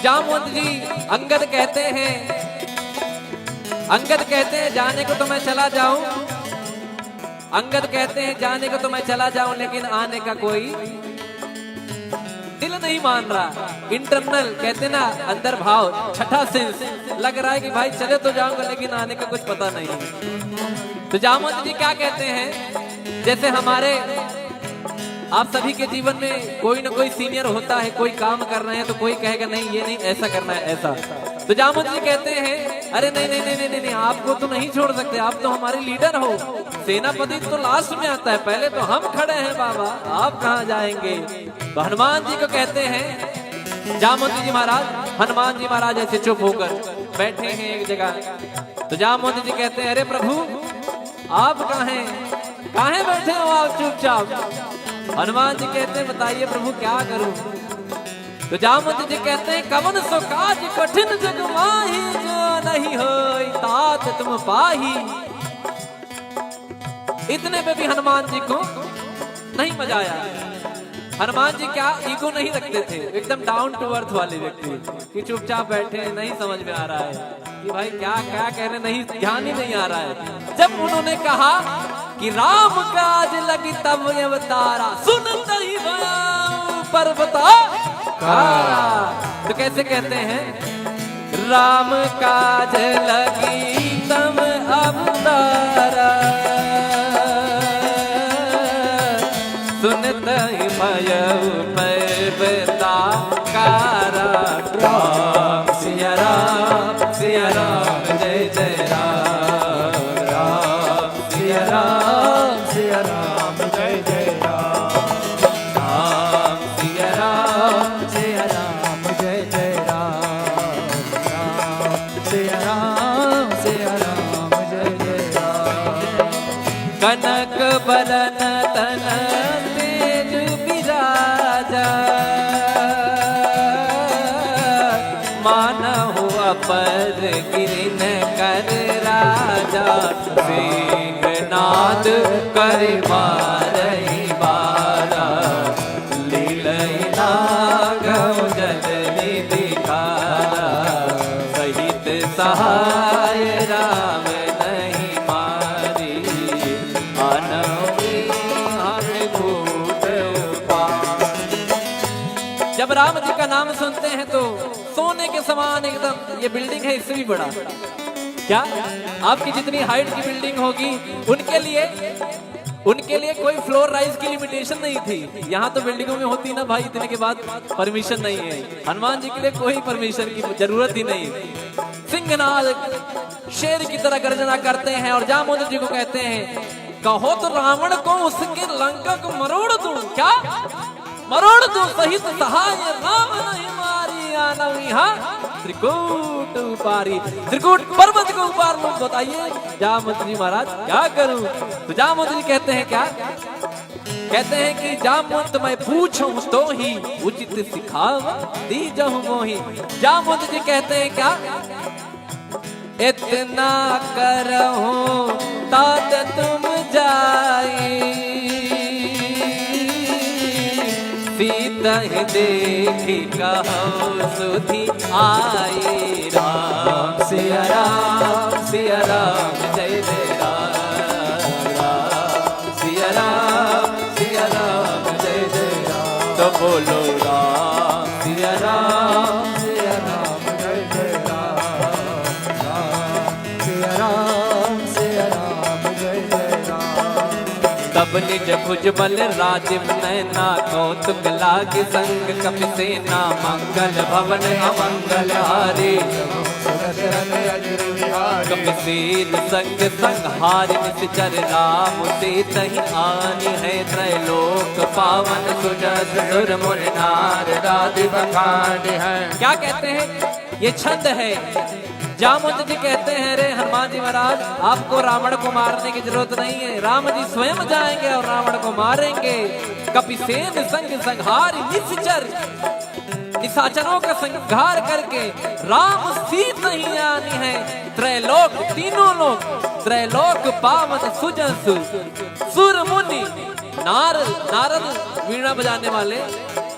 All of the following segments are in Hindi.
जामवंत जी अंगद कहते हैं जाने को तो मैं चला जाऊं, अंगद कहते हैं जाने को तो मैं चला जाऊं, लेकिन आने का कोई दिल नहीं मान रहा। इंटरनल कहते ना अंदर भाव, छठा सेंस लग रहा है कि भाई चले तो जाऊंगा लेकिन आने का कुछ पता नहीं। तो जामवंत जी क्या कहते हैं, जैसे हमारे आप सभी के जीवन में कोई ना कोई सीनियर होता है, कोई काम कर रहे हैं तो कोई कहेगा नहीं ये नहीं ऐसा करना है ऐसा। तो जामवंत जी कहते हैं अरे नहीं नहीं नहीं नहीं नहीं, नहीं आपको तो नहीं छोड़ सकते, आप तो हमारे लीडर हो। सेनापति तो लास्ट में आता है, पहले तो हम खड़े हैं बाबा, आप कहाँ जाएंगे। तो हनुमान जी को कहते हैं जामवंत जी महाराज, हनुमान जी महाराज ऐसे चुप होकर बैठे हैं एक जगह। तो जामवंत जी कहते हैं अरे प्रभु आप कहाँ बैठे हो आप चुपचाप। हनुमान जी कहते हैं बताइए प्रभु क्या करूं। तो जामवंत जी कहते हैं कवन सो काज कठिन जग माही, जो नहीं होई तात तुम पाही। इतने पे भी हनुमान जी को नहीं मजा आया। हनुमान जी क्या ईगो नहीं रखते थे, एकदम डाउन टू अर्थ वाले व्यक्ति कि चुपचाप बैठे, नहीं समझ में आ रहा है कि भाई क्या क्या कह रहे, नहीं ध्यान ही नहीं आ रहा है। जब उन्होंने कहा कि राम काज लगी तब अवतारा, सुनता ही पर्वता कारा। तो कैसे कहते हैं राम काज लगी तब अवतारा, सुनता ही पर्वता कारा। राम सिया राम जय जय राम, राम सिया राम जय जय राम, राम सिया राम जय जय राम, राम सिया राम जय जय राम। कनक बरन तन तेज बिराजा, मानहु अपर गिरन कर राजा, सिंहनाद कर मारई बारा, लीलई नागव जल निधिकारा, सहित सहाय राम नहीं मारी, अनवि भूत उपाय। जब राम जी का नाम सुनते हैं तो सोने के समान एकदम, ये बिल्डिंग है इससे भी बड़ा, क्या आपकी जितनी हाइट की बिल्डिंग होगी उनके लिए कोई फ्लोर राइज की लिमिटेशन नहीं थी। यहाँ तो बिल्डिंगों में होती ना भाई इतने के बाद परमिशन नहीं है, हनुमान जी के लिए कोई परमिशन की जरूरत ही नहीं। सिंहनाद शेर की तरह गर्जना करते हैं और जामवंत जी को कहते हैं कहो तो रावण को उसके लंका को मरोड़ दूं, क्या मरोड़ दूं, सहित सहाय राम नहीं मारी, आनविहा त्रिकूट उपारी। त्रिकूट पर्वत को उपार लो, बताइए जामवंत जी महाराज क्या करूं। तो जामवंत जी कहते हैं क्या, कहते हैं कि जामवंत मैं पूछूं तो ही उचित सिखाव दीजहु मोहि। जामवंत जी कहते हैं क्या, इतना करहूं तात तुम जाई, सीता ही देखी कहो सुधी आई, राम सिया राम जय जय राम, राम सिया राम जय जय राम। तो बोलो राम सिया राम जय जय राम, राम सिया राम जय जय राम। तब निज भुजबल राजीव नैना, कौतुक लागे संग कपि सेना, मंगल भवन अमंगल हारे, कपिसेन संग संहारि निश्चर, राम से तहि आनि है त्रैलोक पावन, सुजस सुर मुर नार राधि बखान है। क्या कहते हैं, ये छंद है। जामवंत जी कहते हैं रे हनुमान जी महाराज आपको रावण को मारने की जरूरत नहीं है, राम जी स्वयं जाएंगे और रावण को मारेंगे। कपिसेन संग संहारि निश्चर, निशाचरों का संहार करके राम सीता ही आनी है, त्रैलोक तीनों लोक, त्रैलोक पावन सुजस सुर मुनि। नारद वीणा बजाने वाले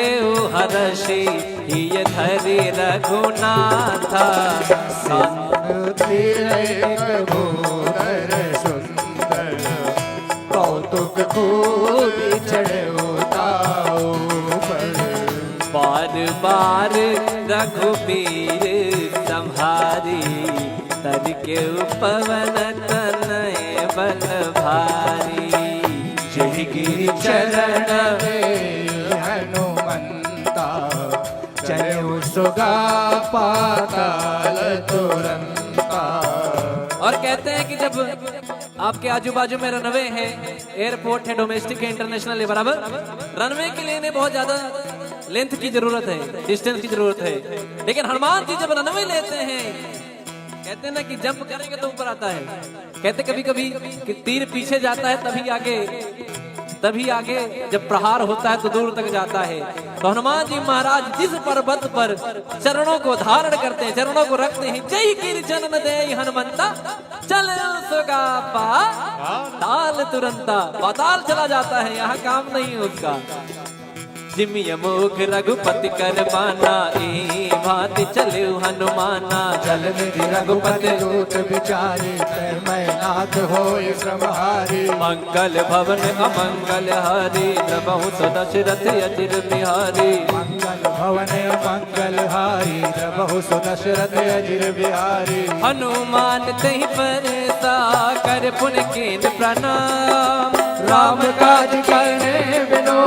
चले हर्षि ये धरि रघुनाथा। भूधर सुंदर कौतुक खूबी चढ़े उताऊ पर। बार बार रघुबीर संहारी तर के पवन तनय बल भारी। जय गिरि चरण हनुमंता चले सुगा पाताल तुरंता। और कहते हैं कि जब आपके आजू बाजू में रनवे है, एयरपोर्ट है, डोमेस्टिक है, इंटरनेशनल है, बराबर रनवे के लिए इन्हें बहुत ज्यादा लेंथ की जरूरत है, डिस्टेंस की जरूरत है। लेकिन हनुमान जी जब रनवे लेते हैं, कहते हैं ना कि जंप करेंगे तो ऊपर आता है। कहते कभी कभी कि तीर पीछे जाता है तभी आगे जब प्रहार होता है तो दूर तक जाता है। तो हनुमान जी महाराज जिस पर्वत पर चरणों को धारण करते हैं, चरणों को रखते हैं, जय गिरि जनन दे हनुमंता चल सुगा पाताल तुरंता। पाताल चला जाता है, यहाँ काम नहीं है उसका। जिमिय मुख रघुपति कर बाना ए भांति चले हनुमाना। चल निधि रघुपति दूत विचारी मैं नाथ होय श्रमहारी। मंगल भवन अमंगल हारी प्रभु तो दशरथ अजिर बिहारी। मंगल भवन मंगल हारी प्रभु सुदशरथ अजिर बिहारी। हनुमान तहि परसा कर पुन कीन प्रणाम। राम काज करने बिनो